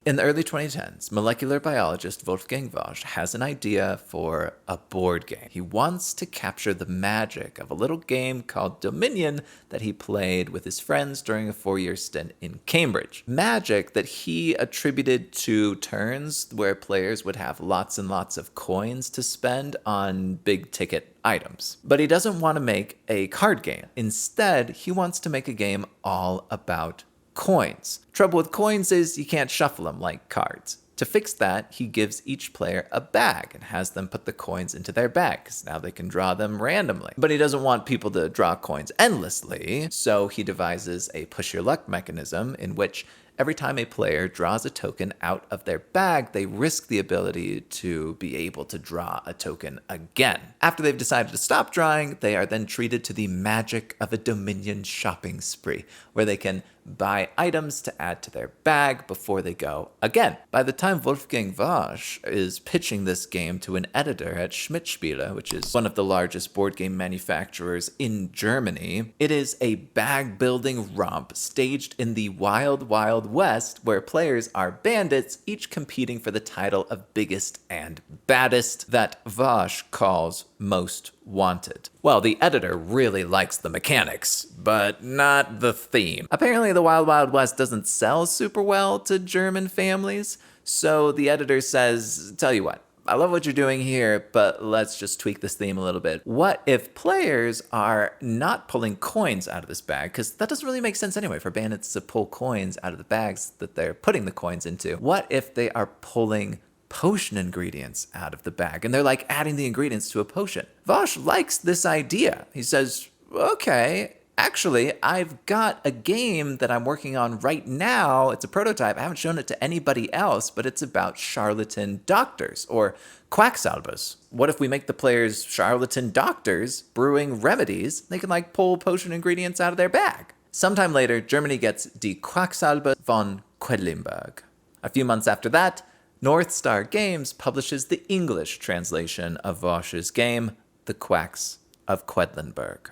In the early 2010s, molecular biologist Wolfgang Wosch has an idea for a board game. He wants to capture the magic of a little game called Dominion that he played with his friends during a 4-year stint in Cambridge. Magic that he attributed to turns where players would have lots and lots of coins to spend on big ticket items. But he doesn't want to make a card game. Instead, he wants to make a game all about coins. Trouble with coins is you can't shuffle them like cards. To fix that, he gives each player a bag and has them put the coins into their bag, because now they can draw them randomly. But he doesn't want people to draw coins endlessly, so he devises a push your luck mechanism in which every time a player draws a token out of their bag, they risk the ability to be able to draw a token again. After they've decided to stop drawing, they are then treated to the magic of a Dominion shopping spree, where they can buy items to add to their bag before they go again. By the time Wolfgang Wosch is pitching this game to an editor at Schmidt-Spiele, which is one of the largest board game manufacturers in Germany, it is a bag-building romp staged in the Wild Wild West, where players are bandits, each competing for the title of biggest and baddest, that Wosch calls most wanted. Well, the editor really likes the mechanics, but not the theme. Apparently, the Wild Wild West doesn't sell super well to German families, so the editor says, tell you what, I love what you're doing here, but let's just tweak this theme a little bit. What if players are not pulling coins out of this bag? Because that doesn't really make sense anyway for bandits to pull coins out of the bags that they're putting the coins into. What if they are pulling potion ingredients out of the bag, and they're like adding the ingredients to a potion? Wosch likes this idea. He says, okay, actually, I've got a game that I'm working on right now. It's a prototype. I haven't shown it to anybody else, but it's about charlatan doctors, or quacksalvers. What if we make the players charlatan doctors brewing remedies? They can like pull potion ingredients out of their bag. Sometime later, Germany gets Die Quacksalber von Quedlinburg. A few months after that, North Star Games publishes the English translation of Wosch's game, The Quacks of Quedlinburg.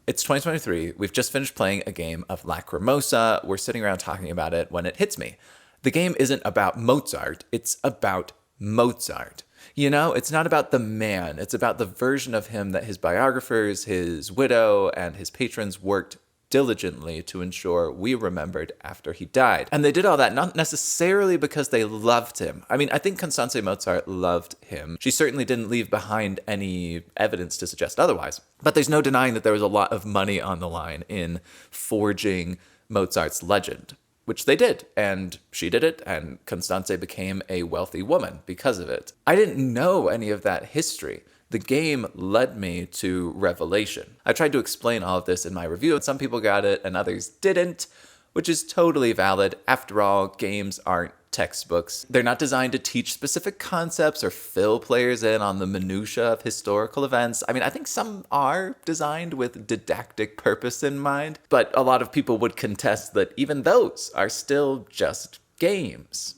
It's 2023. We've just finished playing a game of Lacrimosa. We're sitting around talking about it when it hits me. The game isn't about Mozart. It's about Mozart. You know, it's not about the man. It's about the version of him that his biographers, his widow, and his patrons worked diligently to ensure we remembered after he died. And they did all that not necessarily because they loved him. I mean, I think Constanze Mozart loved him. She certainly didn't leave behind any evidence to suggest otherwise. But there's no denying that there was a lot of money on the line in forging Mozart's legend, which they did, and she did it, and Constanze became a wealthy woman because of it. I didn't know any of that history. The game led me to revelation. I tried to explain all of this in my review, and some people got it and others didn't, which is totally valid. After all, games aren't textbooks. They're not designed to teach specific concepts or fill players in on the minutiae of historical events. I mean, I think some are designed with didactic purpose in mind, but a lot of people would contest that even those are still just games.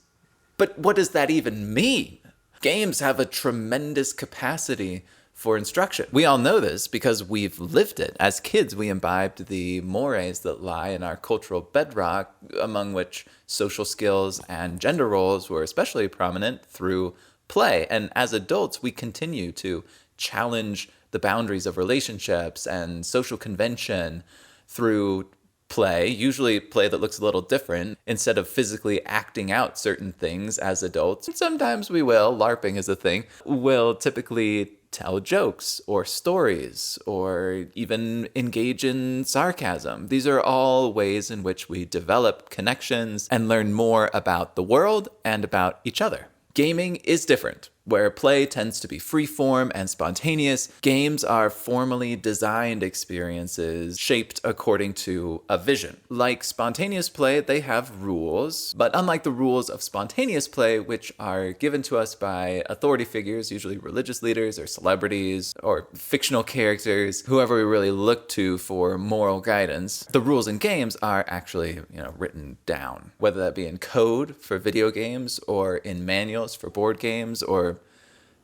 But what does that even mean? Games have a tremendous capacity for instruction. We all know this because we've lived it. As kids, we imbibed the mores that lie in our cultural bedrock, among which social skills and gender roles were especially prominent through play. And as adults, we continue to challenge the boundaries of relationships and social convention through play, usually play that looks a little different, instead of physically acting out certain things as adults. And sometimes we will, LARPing is a thing, will typically tell jokes or stories or even engage in sarcasm. These are all ways in which we develop connections and learn more about the world and about each other. Gaming is different. Where play tends to be freeform and spontaneous, games are formally designed experiences shaped according to a vision. Like spontaneous play, they have rules, but unlike the rules of spontaneous play, which are given to us by authority figures, usually religious leaders or celebrities or fictional characters, whoever we really look to for moral guidance, the rules in games are actually, written down, whether that be in code for video games or in manuals for board games or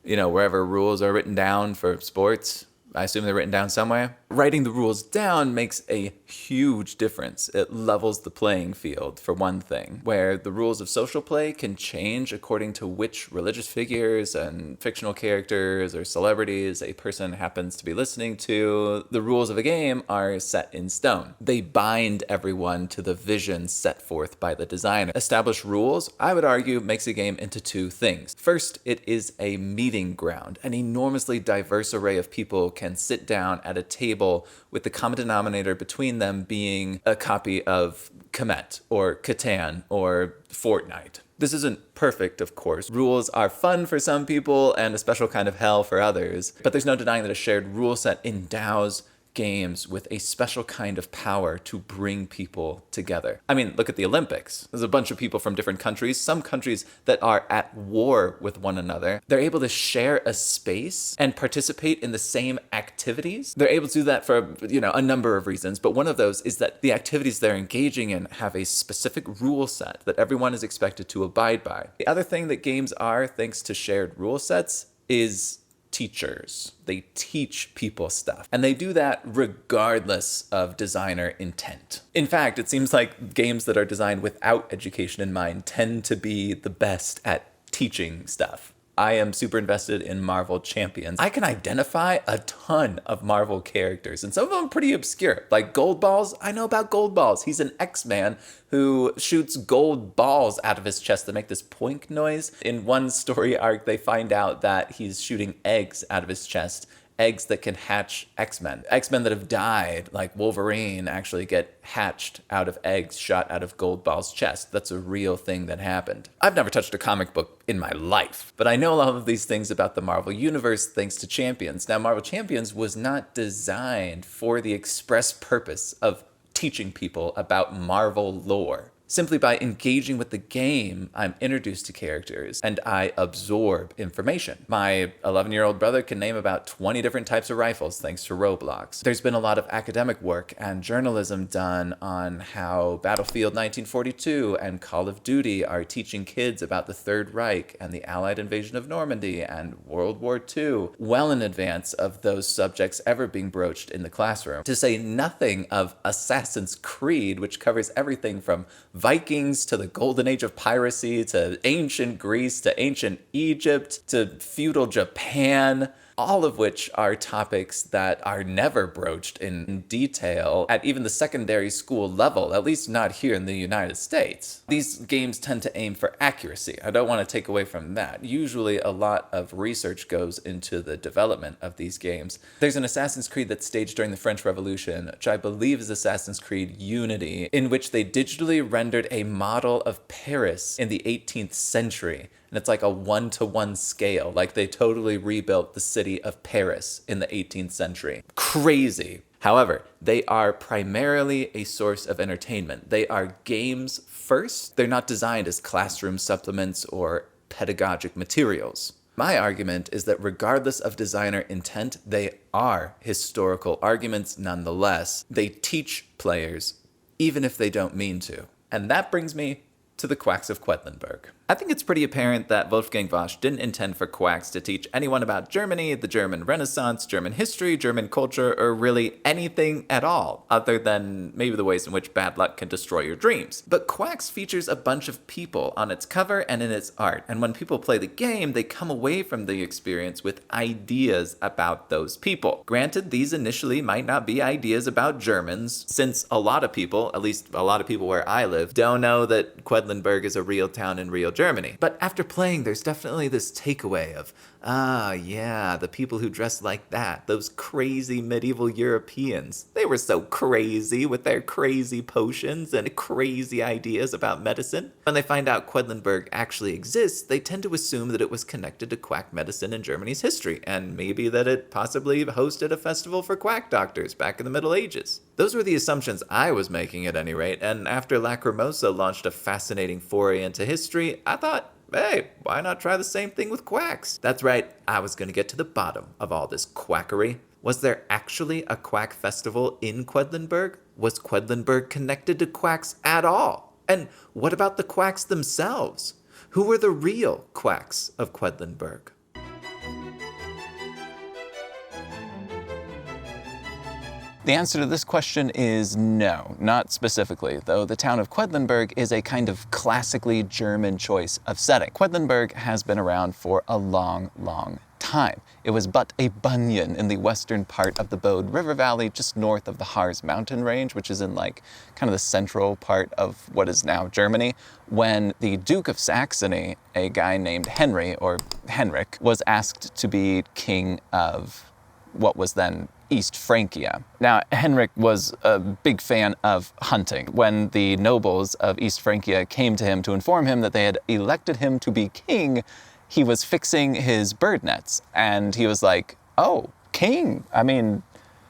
wherever rules are written down for sports. I assume they're written down somewhere. Writing the rules down makes a huge difference. It levels the playing field, for one thing, where the rules of social play can change according to which religious figures and fictional characters or celebrities a person happens to be listening to. The rules of a game are set in stone. They bind everyone to the vision set forth by the designer. Established rules, I would argue, makes a game into two things. First, it is a meeting ground. An enormously diverse array of people can sit down at a table with the common denominator between them being a copy of Qonnected or Catan or Fortnite. This isn't perfect, of course. Rules are fun for some people and a special kind of hell for others, but there's no denying that a shared rule set endows games with a special kind of power to bring people together. I mean, look at the Olympics. There's a bunch of people from different countries, some countries that are at war with one another. They're able to share a space and participate in the same activities. They're able to do that for, a number of reasons, but one of those is that the activities they're engaging in have a specific rule set that everyone is expected to abide by. The other thing that games are, thanks to shared rule sets, is teachers. They teach people stuff. And they do that regardless of designer intent. In fact, it seems like games that are designed without education in mind tend to be the best at teaching stuff. I am super invested in Marvel Champions. I can identify a ton of Marvel characters, and some of them are pretty obscure. Like Gold Balls, I know about Gold Balls. He's an X-Man who shoots gold balls out of his chest that make this poink noise. In one story arc, they find out that he's shooting eggs out of his chest. Eggs that can hatch X-Men. X-Men that have died, like Wolverine, actually get hatched out of eggs shot out of Gold Ball's chest. That's a real thing that happened. I've never touched a comic book in my life, but I know a lot of these things about the Marvel Universe thanks to Champions. Now, Marvel Champions was not designed for the express purpose of teaching people about Marvel lore. Simply by engaging with the game, I'm introduced to characters and I absorb information. My 11-year-old brother can name about 20 different types of rifles thanks to Roblox. There's been a lot of academic work and journalism done on how Battlefield 1942 and Call of Duty are teaching kids about the Third Reich and the Allied invasion of Normandy and World War II, well in advance of those subjects ever being broached in the classroom. To say nothing of Assassin's Creed, which covers everything from Vikings to the golden age of piracy to ancient Greece to ancient Egypt to feudal Japan, all of which are topics that are never broached in detail at even the secondary school level, at least not here in the United States. These games tend to aim for accuracy. I don't want to take away from that. Usually a lot of research goes into the development of these games. There's an Assassin's Creed that's staged during the French Revolution, which I believe is Assassin's Creed Unity, in which they digitally rendered a model of Paris in the 18th century. And it's like a 1-to-1 scale. Like they totally rebuilt the city of Paris in the 18th century. Crazy. However, they are primarily a source of entertainment. They are games first. They're not designed as classroom supplements or pedagogic materials. My argument is that regardless of designer intent, they are historical arguments nonetheless. They teach players, even if they don't mean to. And that brings me to the Quacks of Quedlinburg. I think it's pretty apparent that Wolfgang Vosch didn't intend for quacks to teach anyone about Germany, the German Renaissance, German history, German culture, or really anything at all, other than maybe the ways in which bad luck can destroy your dreams. But Quacks features a bunch of people on its cover and in its art, and when people play the game, they come away from the experience with ideas about those people. Granted, these initially might not be ideas about Germans, since a lot of people, at least a lot of people where I live, don't know that Quedlinburg is a real town in real Germany. But after playing, there's definitely this takeaway of, yeah, the people who dress like that, those crazy medieval Europeans, they were so crazy with their crazy potions and crazy ideas about medicine. When they find out Quedlinburg actually exists, they tend to assume that it was connected to quack medicine in Germany's history, and maybe that it possibly hosted a festival for quack doctors back in the Middle Ages. Those were the assumptions I was making at any rate, and after Lacrimosa launched a fascinating foray into history, I thought, hey, why not try the same thing with quacks? That's right, I was going to get to the bottom of all this quackery. Was there actually a quack festival in Quedlinburg? Was Quedlinburg connected to quacks at all? And what about the quacks themselves? Who were the real Quacks of Quedlinburg? The answer to this question is no, not specifically, though the town of Quedlinburg is a kind of classically German choice of setting. Quedlinburg has been around for a long, long time. It was but a bunyan in the western part of the Bode River Valley, just north of the Harz mountain range, which is in like kind of the central part of what is now Germany, when the Duke of Saxony, a guy named Henry, or Henrik, was asked to be king of what was then East Francia. Now, Henrik was a big fan of hunting. When the nobles of East Francia came to him to inform him that they had elected him to be king, he was fixing his bird nets. And he was like, oh, king? I mean,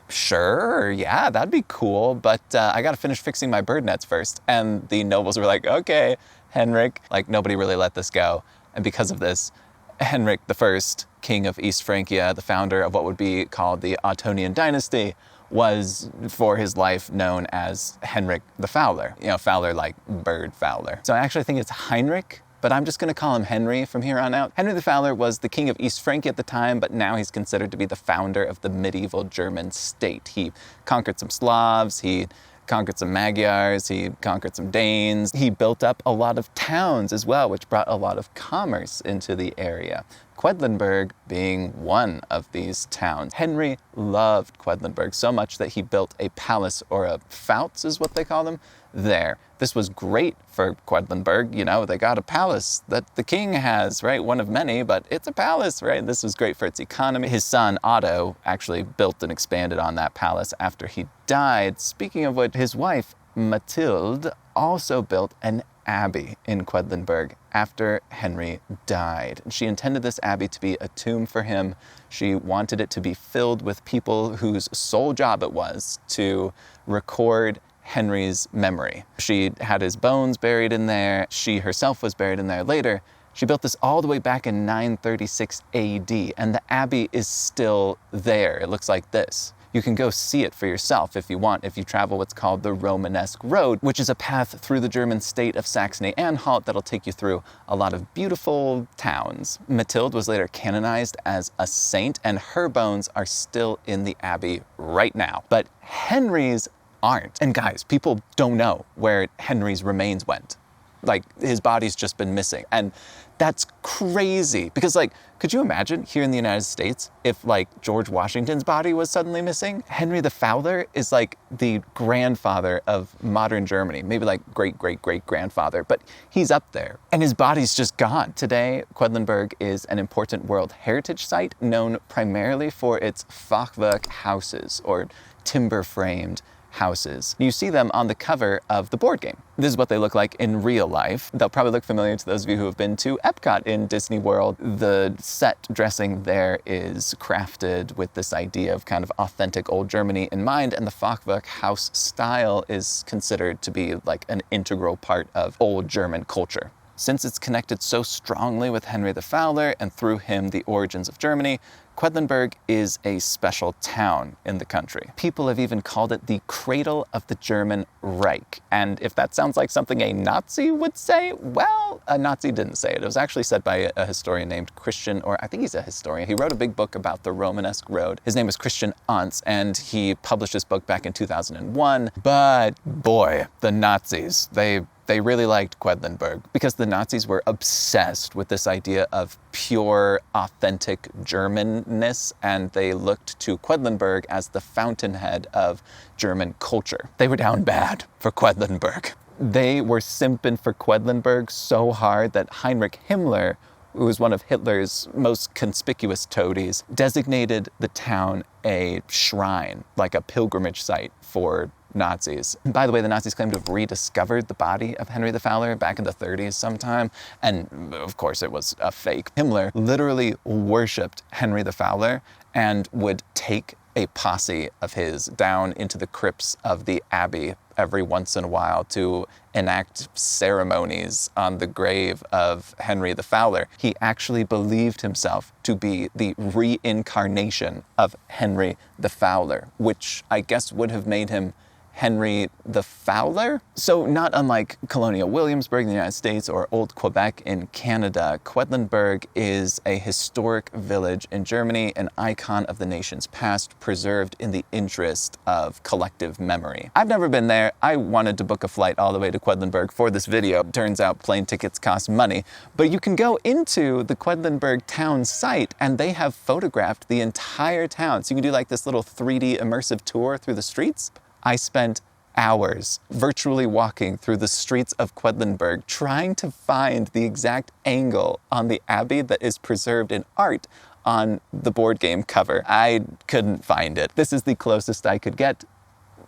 sure, yeah, that'd be cool, but I gotta finish fixing my bird nets first. And the nobles were like, okay, Henrik. Like, nobody really let this go. And because of this, Henrik I, king of East Francia, the founder of what would be called the Ottonian dynasty, was for his life known as Henrik the Fowler. You know, Fowler like bird fowler. So I actually think it's Heinrich, but I'm just going to call him Henry from here on out. Henry the Fowler was the king of East Francia at the time, but now he's considered to be the founder of the medieval German state. He conquered some Slavs, he conquered some Magyars, he conquered some Danes. He built up a lot of towns as well, which brought a lot of commerce into the area. Quedlinburg being one of these towns. Henry loved Quedlinburg so much that he built a palace, or a pfalz is what they call them, there. This was great for Quedlinburg. You know, they got a palace that the king has, right? One of many, but it's a palace, right? This was great for its economy. His son, Otto, actually built and expanded on that palace after he died. Speaking of which, his wife, Mathilde, also built an abbey in Quedlinburg after Henry died. She intended this abbey to be a tomb for him. She wanted it to be filled with people whose sole job it was to record Henry's memory. She had his bones buried in there. She herself was buried in there later. She built this all the way back in 936 AD, and the abbey is still there. It looks like this. You can go see it for yourself if you want, if you travel what's called the Romanesque Road, which is a path through the German state of Saxony-Anhalt that'll take you through a lot of beautiful towns. Mathilde was later canonized as a saint, and her bones are still in the abbey right now. But Henry's aren't. And guys, people don't know where Henry's remains went. Like, his body's just been missing. And that's crazy. Because, like, could you imagine here in the United States if, like, George Washington's body was suddenly missing? Henry the Fowler is, like, the grandfather of modern Germany. Maybe, like, great-great-great-grandfather. But he's up there. And his body's just gone. Today, Quedlinburg is an important World Heritage Site known primarily for its Fachwerk houses, or timber-framed houses. You see them on the cover of the board game. This is what they look like in real life. They'll probably look familiar to those of you who have been to Epcot in Disney World. The set dressing there is crafted with this idea of kind of authentic old Germany in mind, and the Fachwerk house style is considered to be like an integral part of old German culture. Since it's connected so strongly with Henry the Fowler, and through him the origins of Germany, Quedlinburg is a special town in the country. People have even called it the cradle of the German Reich. And if that sounds like something a Nazi would say, well, a Nazi didn't say it. It was actually said by a historian named Christian, or I think he's a historian. He wrote a big book about the Romanesque Road. His name was Christian Antz, and he published this book back in 2001. But boy, the Nazis, they really liked Quedlinburg because the Nazis were obsessed with this idea of pure, authentic Germanness, and they looked to Quedlinburg as the fountainhead of German culture. They were down bad for Quedlinburg. They were simping for Quedlinburg so hard that Heinrich Himmler, who was one of Hitler's most conspicuous toadies, designated the town a shrine, like a pilgrimage site for Nazis. And by the way, the Nazis claimed to have rediscovered the body of Henry the Fowler back in the 30s sometime, and of course it was a fake. Himmler literally worshipped Henry the Fowler and would take a posse of his down into the crypts of the abbey every once in a while to enact ceremonies on the grave of Henry the Fowler. He actually believed himself to be the reincarnation of Henry the Fowler, which I guess would have made him Henry the Fowler. So not unlike Colonial Williamsburg in the United States or Old Quebec in Canada, Quedlinburg is a historic village in Germany, an icon of the nation's past, preserved in the interest of collective memory. I've never been there. I wanted to book a flight all the way to Quedlinburg for this video. Turns out plane tickets cost money, but you can go into the Quedlinburg town site and they have photographed the entire town. So you can do like this little 3D immersive tour through the streets. I spent hours virtually walking through the streets of Quedlinburg trying to find the exact angle on the abbey that is preserved in art on the board game cover. I couldn't find it. This is the closest I could get.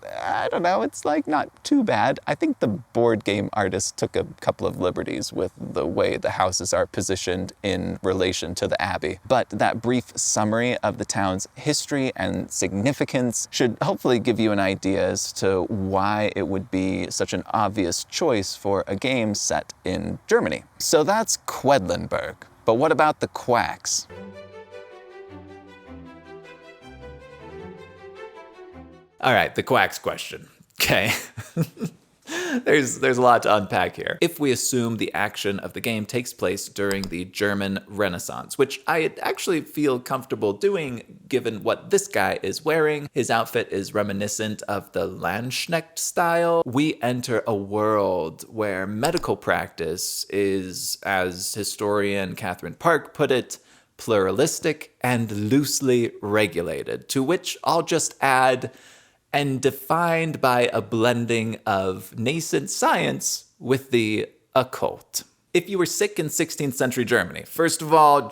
I don't know, it's like not too bad. I think the board game artist took a couple of liberties with the way the houses are positioned in relation to the abbey. But that brief summary of the town's history and significance should hopefully give you an idea as to why it would be such an obvious choice for a game set in Germany. So that's Quedlinburg. But what about the Quacks? All right, the quacks question. Okay. There's a lot to unpack here. If we assume the action of the game takes place during the German Renaissance, which I actually feel comfortable doing given what this guy is wearing. His outfit is reminiscent of the Landsknecht style. We enter a world where medical practice is, as historian Catherine Park put it, pluralistic and loosely regulated, to which I'll just add, and defined by a blending of nascent science with the occult. If you were sick in 16th century Germany, first of all,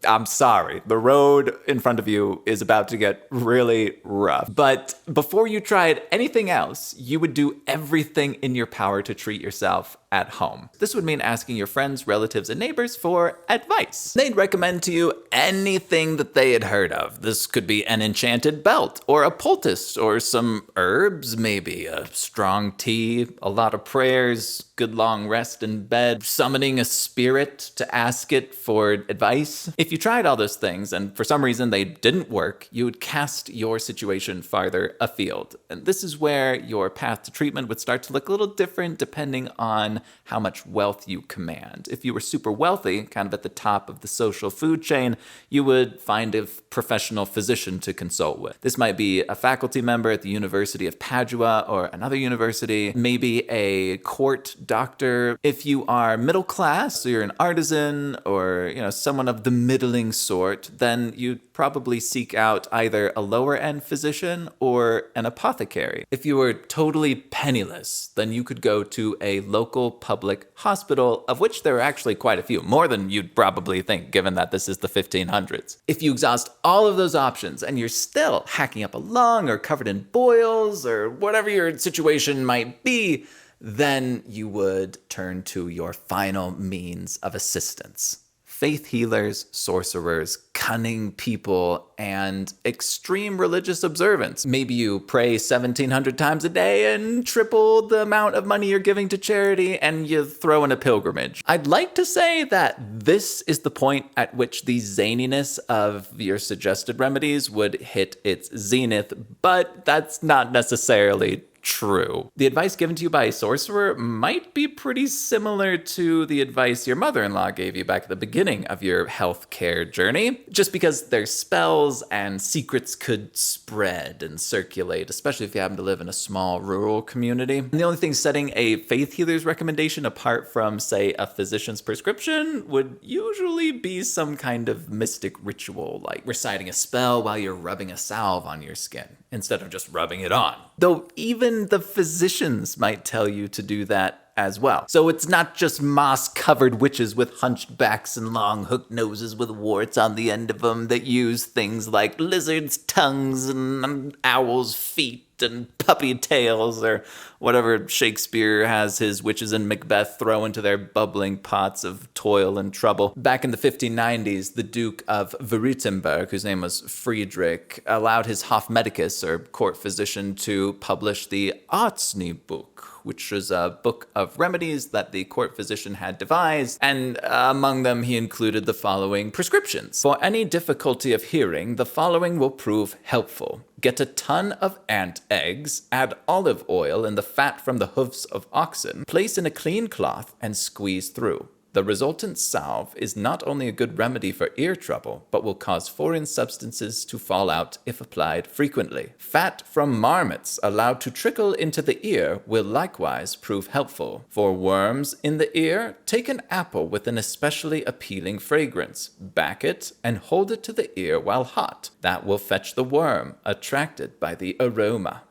I'm sorry, the road in front of you is about to get really rough. But before you tried anything else, you would do everything in your power to treat yourself at home. This would mean asking your friends, relatives, and neighbors for advice. They'd recommend to you anything that they had heard of. This could be an enchanted belt, or a poultice, or some herbs, maybe a strong tea, a lot of prayers, good long rest in bed, summoning a spirit to ask it for advice. If you tried all those things, and for some reason they didn't work, you would cast your situation farther afield. And this is where your path to treatment would start to look a little different depending on how much wealth you command. If you were super wealthy, kind of at the top of the social food chain, you would find a professional physician to consult with. This might be a faculty member at the University of Padua or another university, maybe a court doctor. If you are middle class, so you're an artisan or someone of the middling sort, then you'd probably seek out either a lower end physician or an apothecary. If you were totally penniless, then you could go to a local public hospital, of which there are actually quite a few, more than you'd probably think, given that this is the 1500s. If you exhaust all of those options and you're still hacking up a lung or covered in boils or whatever your situation might be, then you would turn to your final means of assistance. Faith healers, sorcerers, cunning people, and extreme religious observance. Maybe you pray 1,700 times a day and triple the amount of money you're giving to charity, and you throw in a pilgrimage. I'd like to say that this is the point at which the zaniness of your suggested remedies would hit its zenith, but that's not necessarily true. The advice given to you by a sorcerer might be pretty similar to the advice your mother-in-law gave you back at the beginning of your healthcare journey, just because their spells and secrets could spread and circulate, especially if you happen to live in a small rural community. And the only thing setting a faith healer's recommendation apart from, say, a physician's prescription would usually be some kind of mystic ritual, like reciting a spell while you're rubbing a salve on your skin, instead of just rubbing it on. Though even the physicians might tell you to do that as well. So it's not just moss-covered witches with hunched backs and long hooked noses with warts on the end of them that use things like lizards' tongues and owls' feet and puppy tails, or whatever Shakespeare has his witches in Macbeth throw into their bubbling pots of toil and trouble. Back in the 1590s, the Duke of Württemberg, whose name was Friedrich, allowed his Hofmedicus, or court physician, to publish the Arzneibuch, which was a book of remedies that the court physician had devised, and among them he included the following prescriptions. For any difficulty of hearing, the following will prove helpful. Get a ton of ant eggs, add olive oil and the fat from the hoofs of oxen, place in a clean cloth, and squeeze through. The resultant salve is not only a good remedy for ear trouble, but will cause foreign substances to fall out if applied frequently. Fat from marmots allowed to trickle into the ear will likewise prove helpful. For worms in the ear, take an apple with an especially appealing fragrance, back it, and hold it to the ear while hot. That will fetch the worm, attracted by the aroma.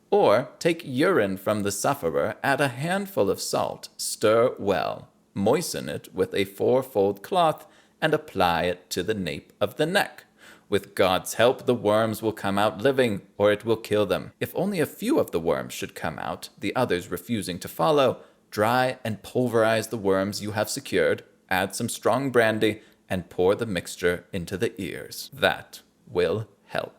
Or take urine from the sufferer, add a handful of salt, stir well. Moisten it with a 4-fold cloth and apply it to the nape of the neck. With God's help, the worms will come out living, or it will kill them. If only a few of the worms should come out, the others refusing to follow, dry and pulverize the worms you have secured, add some strong brandy, and pour the mixture into the ears. That will help.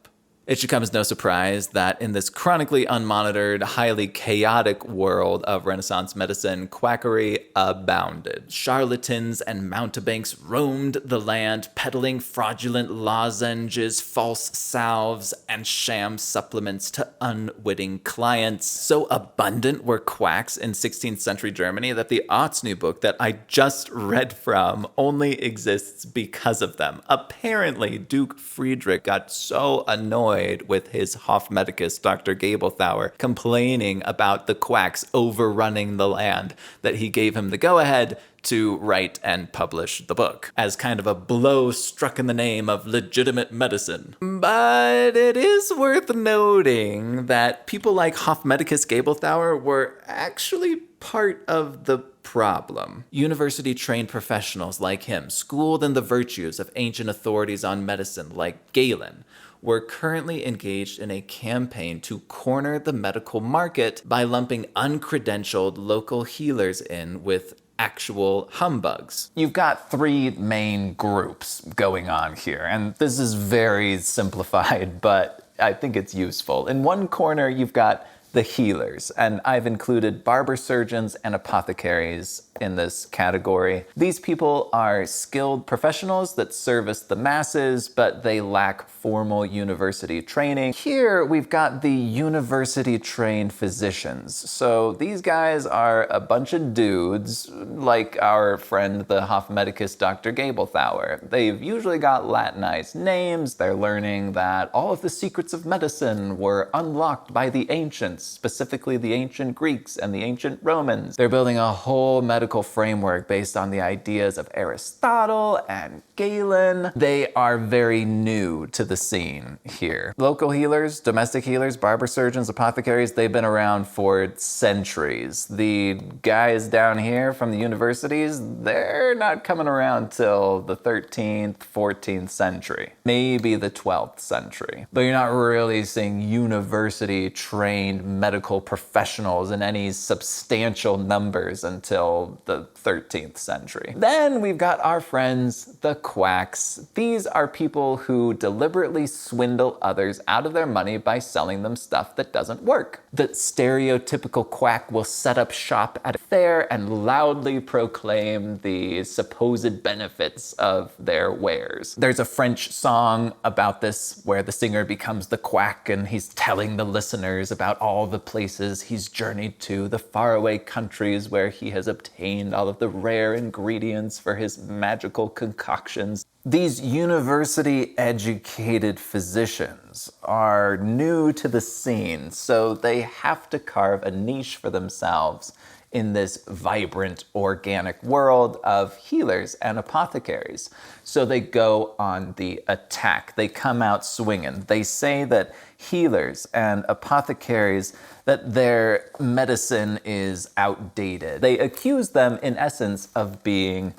It should come as no surprise that in this chronically unmonitored, highly chaotic world of Renaissance medicine, quackery abounded. Charlatans and mountebanks roamed the land, peddling fraudulent lozenges, false salves, and sham supplements to unwitting clients. So abundant were quacks in 16th century Germany that the Otzny book that I just read from only exists because of them. Apparently, Duke Friedrich got so annoyed with his Hofmedicus, Dr. Gabelthauer, complaining about the quacks overrunning the land, that he gave him the go-ahead to write and publish the book, as kind of a blow struck in the name of legitimate medicine. But it is worth noting that people like Hofmedicus Gabelthauer were actually part of the problem. University-trained professionals like him, schooled in the virtues of ancient authorities on medicine like Galen, were currently engaged in a campaign to corner the medical market by lumping uncredentialed local healers in with actual humbugs. You've got three main groups going on here, and this is very simplified, but I think it's useful. In one corner, you've got the healers, and I've included barber surgeons and apothecaries in this category. These people are skilled professionals that service the masses, but they lack formal university training. Here, we've got the university-trained physicians. So these guys are a bunch of dudes, like our friend, the Hofmedicus Dr. Gabelthauer. They've usually got Latinized names. They're learning that all of the secrets of medicine were unlocked by the ancients, specifically the ancient Greeks and the ancient Romans. They're building a whole medical framework based on the ideas of Aristotle and Galen. They are very new to the scene here. Local healers, domestic healers, barber surgeons, apothecaries, they've been around for centuries. The guys down here from the universities, they're not coming around till the 13th, 14th century, maybe the 12th century. But you're not really seeing university-trained medical professionals in any substantial numbers until the 13th century. Then we've got our friends, the quacks. These are people who deliberately swindle others out of their money by selling them stuff that doesn't work. The stereotypical quack will set up shop at a fair and loudly proclaim the supposed benefits of their wares. There's a French song about this where the singer becomes the quack and he's telling the listeners about all the places he's journeyed to, the faraway countries where he has obtained all of the rare ingredients for his magical concoctions. These university-educated physicians are new to the scene, so they have to carve a niche for themselves in this vibrant, organic world of healers and apothecaries. So they go on the attack. They come out swinging. They say that healers and apothecaries, that their medicine is outdated. They accuse them, in essence, of being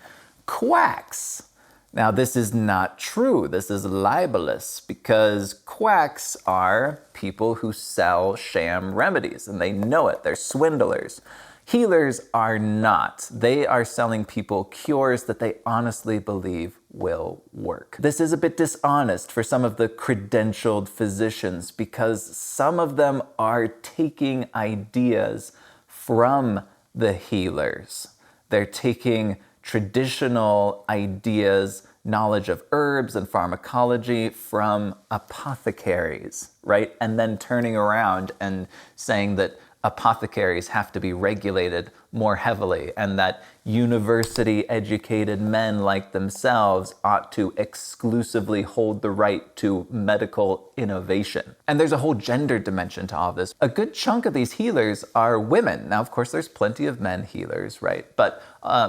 quacks. Now, this is not true. This is libelous because quacks are people who sell sham remedies, and they know it. They're swindlers. Healers are not. They are selling people cures that they honestly believe will work. This is a bit dishonest for some of the credentialed physicians because some of them are taking ideas from the healers. They're taking traditional ideas knowledge of herbs and pharmacology from apothecaries, right? And then turning around and saying that apothecaries have to be regulated more heavily and that university-educated men like themselves ought to exclusively hold the right to medical innovation. And there's a whole gender dimension to all of this. A good chunk of these healers are women. Now, of course, there's plenty of men healers, right? But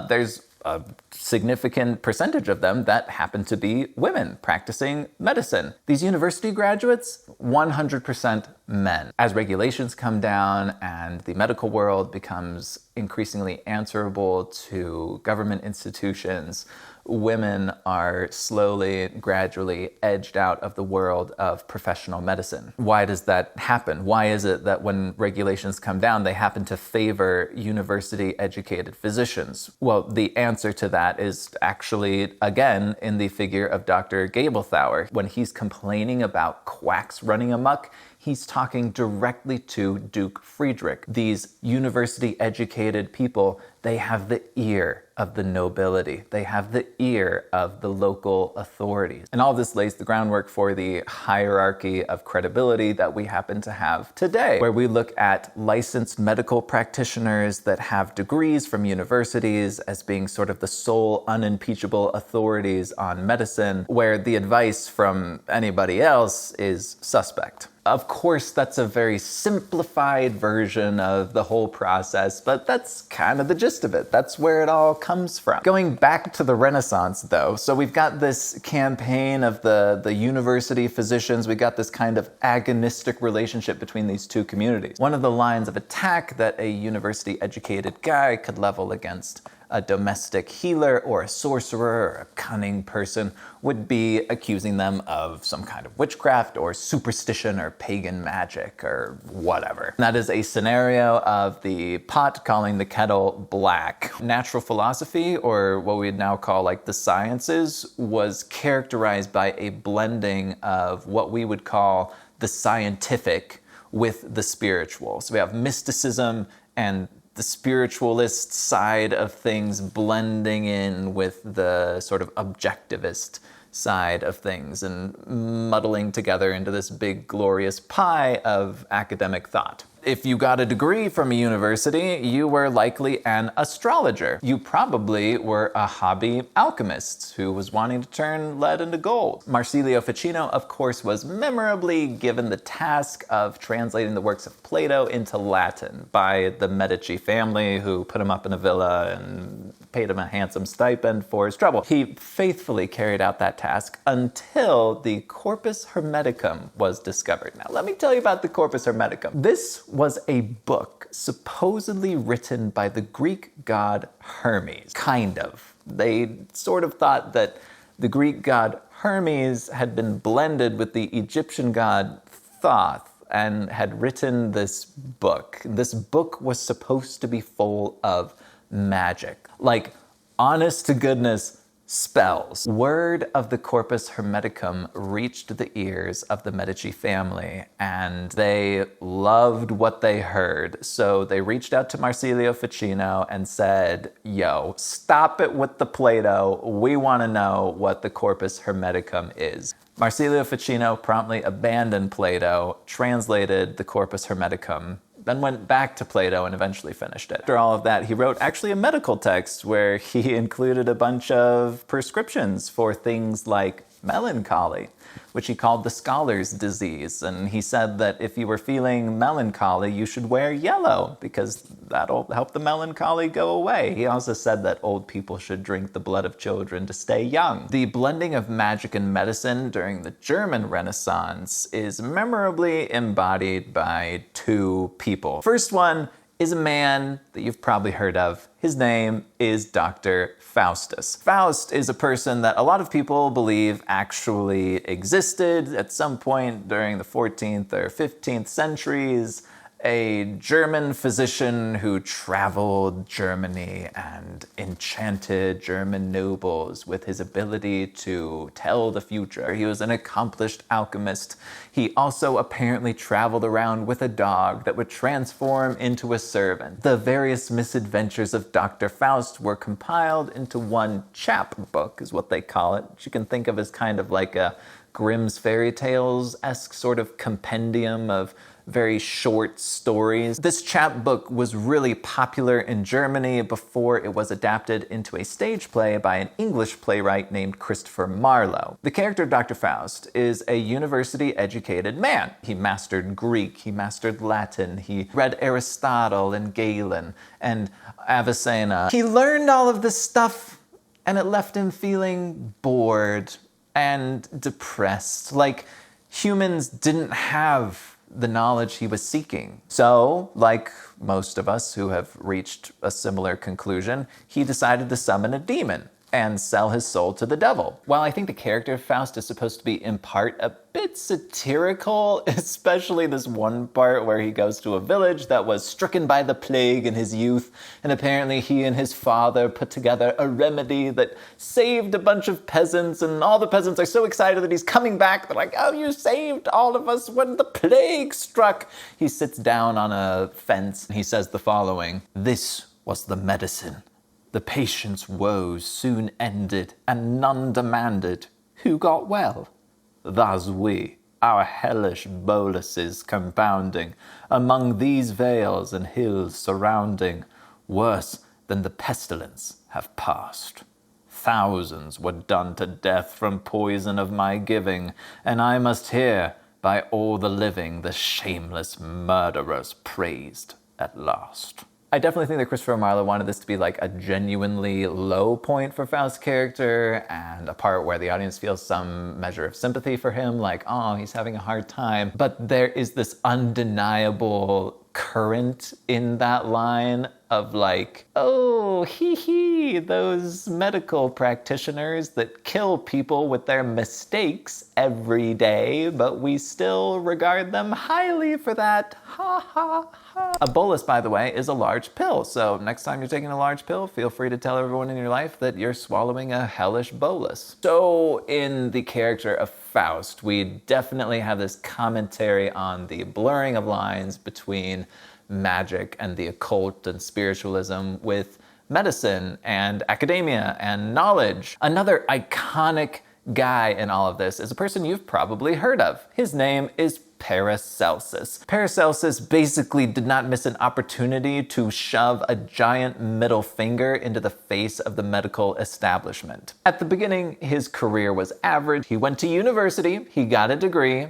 there's a significant percentage of them that happen to be women practicing medicine. These university graduates, 100% men. As regulations come down and the medical world becomes increasingly answerable to government institutions, women are slowly, gradually edged out of the world of professional medicine. Why does that happen? Why is it that when regulations come down, they happen to favor university-educated physicians? Well, the answer to that is actually, again, in the figure of Dr. Gabelthauer. When he's complaining about quacks running amok, he's talking directly to Duke Friedrich. These university-educated people, they have the ear of the nobility. They have the ear of the local authorities. And all this lays the groundwork for the hierarchy of credibility that we happen to have today, where we look at licensed medical practitioners that have degrees from universities as being sort of the sole unimpeachable authorities on medicine, where the advice from anybody else is suspect. Of course, that's a very simplified version of the whole process, but that's kind of the gist of it. That's where it all comes from. Going back to the Renaissance, though, so we've got this campaign of the university physicians. We got this kind of agonistic relationship between these two communities. One of the lines of attack that a university-educated guy could level against a domestic healer or a sorcerer or a cunning person would be accusing them of some kind of witchcraft or superstition or pagan magic or whatever. That is a scenario of the pot calling the kettle black. Natural philosophy, or what we'd now call like the sciences, was characterized by a blending of what we would call the scientific with the spiritual. So we have mysticism and the spiritualist side of things blending in with the sort of objectivist side of things and muddling together into this big glorious pie of academic thought. If you got a degree from a university, you were likely an astrologer. You probably were a hobby alchemist who was wanting to turn lead into gold. Marsilio Ficino, of course, was memorably given the task of translating the works of Plato into Latin by the Medici family, who put him up in a villa and paid him a handsome stipend for his trouble. He faithfully carried out that task until the Corpus Hermeticum was discovered. Now, let me tell you about the Corpus Hermeticum. This was a book supposedly written by the Greek god Hermes. Kind of. They sort of thought that the Greek god Hermes had been blended with the Egyptian god Thoth and had written this book. This book was supposed to be full of magic. Like, honest to goodness, spells. Word of the Corpus Hermeticum reached the ears of the Medici family, and they loved what they heard. So they reached out to Marsilio Ficino and said, yo, stop it with the Plato. We want to know what the Corpus Hermeticum is. Marsilio Ficino promptly abandoned Plato, translated the Corpus Hermeticum, then went back to Plato and eventually finished it. After all of that, he wrote actually a medical text where he included a bunch of prescriptions for things like melancholy, which he called the scholar's disease. And he said that if you were feeling melancholy, you should wear yellow because that'll help the melancholy go away. He also said that old people should drink the blood of children to stay young. The blending of magic and medicine during the German Renaissance is memorably embodied by two people. First one is a man that you've probably heard of. His name is Dr. Faustus. Faust is a person that a lot of people believe actually existed at some point during the 14th or 15th centuries. a German physician who traveled Germany and enchanted German nobles with his ability to tell the future. He was an accomplished alchemist. He also apparently traveled around with a dog that would transform into a servant. The various misadventures of Dr. Faust were compiled into one chapbook, is what they call it, which you can think of as kind of like a Grimm's fairy tales-esque sort of compendium of very short stories. This chapbook was really popular in Germany before it was adapted into a stage play by an English playwright named Christopher Marlowe. The character of Dr. Faust is a university-educated man. He mastered Greek, he mastered Latin, he read Aristotle and Galen and Avicenna. He learned all of this stuff and it left him feeling bored and depressed, like humans didn't have the knowledge he was seeking. So, like most of us who have reached a similar conclusion, he decided to summon a demon and sell his soul to the devil. While I think the character of Faust is supposed to be in part a bit satirical, especially this one part where he goes to a village that was stricken by the plague in his youth, and apparently he and his father put together a remedy that saved a bunch of peasants, and all the peasants are so excited that he's coming back. They're like, oh, you saved all of us when the plague struck. He sits down on a fence and he says the following: "This was the medicine. The patient's woes soon ended, and none demanded who got well. Thus we, our hellish boluses compounding, among these vales and hills surrounding, worse than the pestilence have passed. Thousands were done to death from poison of my giving, and I must hear, by all the living, the shameless murderers praised at last." I definitely think that Christopher Marlowe wanted this to be like a genuinely low point for Faust's character and a part where the audience feels some measure of sympathy for him, like, oh, he's having a hard time. But there is this undeniable current in that line of like, oh, hee, those medical practitioners that kill people with their mistakes every day, but we still regard them highly for that. Ha ha ha. A bolus, by the way, is a large pill. So next time you're taking a large pill, feel free to tell everyone in your life that you're swallowing a hellish bolus. So in the character of Faust, we definitely have this commentary on the blurring of lines between magic and the occult and spiritualism with medicine and academia and knowledge. Another iconic guy in all of this is a person you've probably heard of. His name is Paracelsus. Paracelsus basically did not miss an opportunity to shove a giant middle finger into the face of the medical establishment. At the beginning, his career was average. He went to university, he got a degree,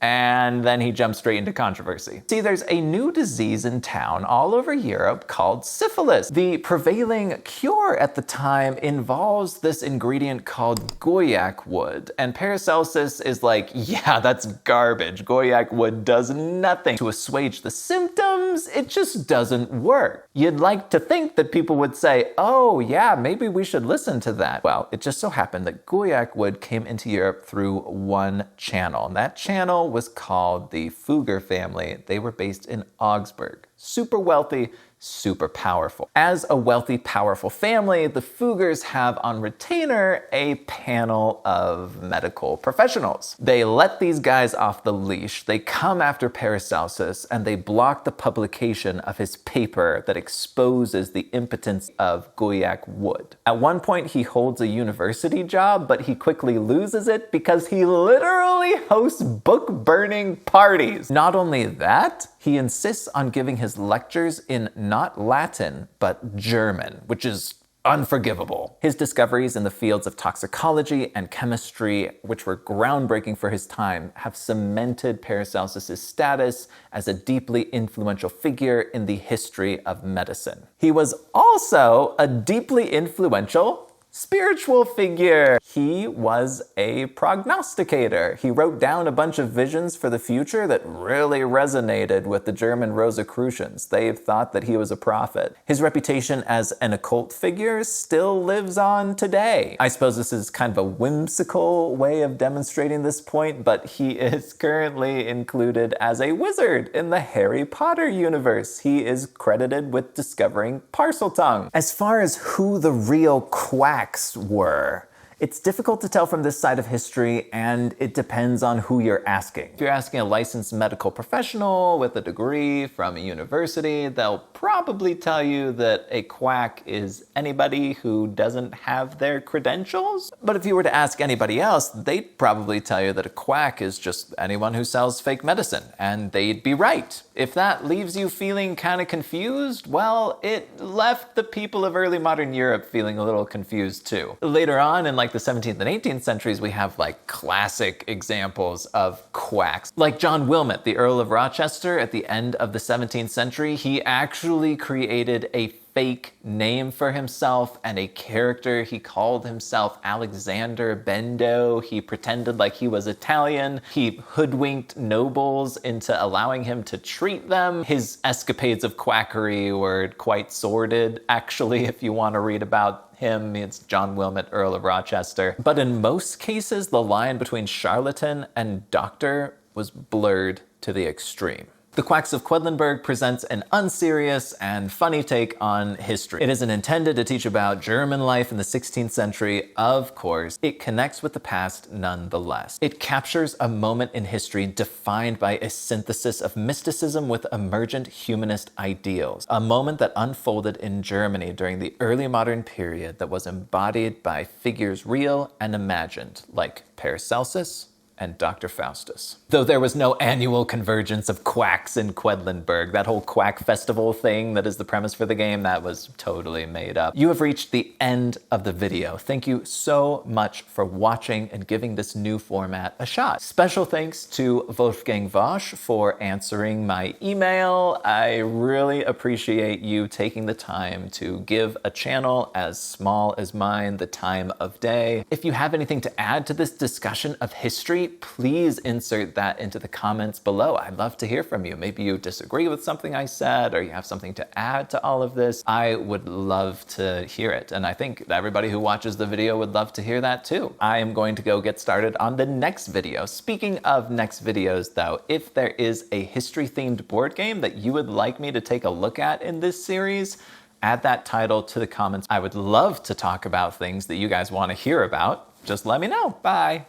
and then he jumped straight into controversy. See, there's a new disease in town all over Europe called syphilis. The prevailing cure at the time involves this ingredient called goyak wood. And Paracelsus is like, yeah, that's garbage. Goyak wood does nothing to assuage the symptoms. It just doesn't work. You'd like to think that people would say, oh yeah, maybe we should listen to that. Well, it just so happened that goyak wood came into Europe through one channel. And that channel was called the Fugger family. They were based in Augsburg. Super wealthy, super powerful. As a wealthy, powerful family, the Fuggers have on retainer a panel of medical professionals. They let these guys off the leash. They come after Paracelsus and they block the publication of his paper that exposes the impotence of goyak wood. At one point, he holds a university job, but he quickly loses it because he literally hosts book-burning parties. Not only that, he insists on giving his lectures in not Latin, but German, which is unforgivable. His discoveries in the fields of toxicology and chemistry, which were groundbreaking for his time, have cemented Paracelsus' status as a deeply influential figure in the history of medicine. He was also a deeply influential spiritual figure. He was a prognosticator. He wrote down a bunch of visions for the future that really resonated with the German Rosicrucians. They thought that he was a prophet. His reputation as an occult figure still lives on today. I suppose this is kind of a whimsical way of demonstrating this point, but he is currently included as a wizard in the Harry Potter universe. He is credited with discovering Parseltongue. As far as who the real quacks were, it's difficult to tell from this side of history, and it depends on who you're asking. If you're asking a licensed medical professional with a degree from a university, they'll probably tell you that a quack is anybody who doesn't have their credentials. But if you were to ask anybody else, they'd probably tell you that a quack is just anyone who sells fake medicine, and they'd be right. If that leaves you feeling kind of confused, well, it left the people of early modern Europe feeling a little confused too. Later on, in the 17th and 18th centuries, we have classic examples of quacks. Like John Wilmot, the Earl of Rochester, at the end of the 17th century, he actually created a fake name for himself and a character. He called himself Alexander Bendo. He pretended like he was Italian. He hoodwinked nobles into allowing him to treat them. His escapades of quackery were quite sordid, actually, if you want to read about him. It's John Wilmot, Earl of Rochester. But in most cases, the line between charlatan and doctor was blurred to the extreme. The Quacks of Quedlinburg presents an unserious and funny take on history. It isn't intended to teach about German life in the 16th century, of course. It connects with the past nonetheless. It captures a moment in history defined by a synthesis of mysticism with emergent humanist ideals. A moment that unfolded in Germany during the early modern period that was embodied by figures real and imagined, like Paracelsus and Dr. Faustus. Though there was no annual convergence of quacks in Quedlinburg, that whole quack festival thing that is the premise for the game, that was totally made up. You have reached the end of the video. Thank you so much for watching and giving this new format a shot. Special thanks to Wolfgang Vosch for answering my email. I really appreciate you taking the time to give a channel as small as mine the time of day. If you have anything to add to this discussion of history, please insert that into the comments below. I'd love to hear from you. Maybe you disagree with something I said, or you have something to add to all of this. I would love to hear it. And I think everybody who watches the video would love to hear that too. I am going to go get started on the next video. Speaking of next videos though, if there is a history-themed board game that you would like me to take a look at in this series, add that title to the comments. I would love to talk about things that you guys want to hear about. Just let me know. Bye.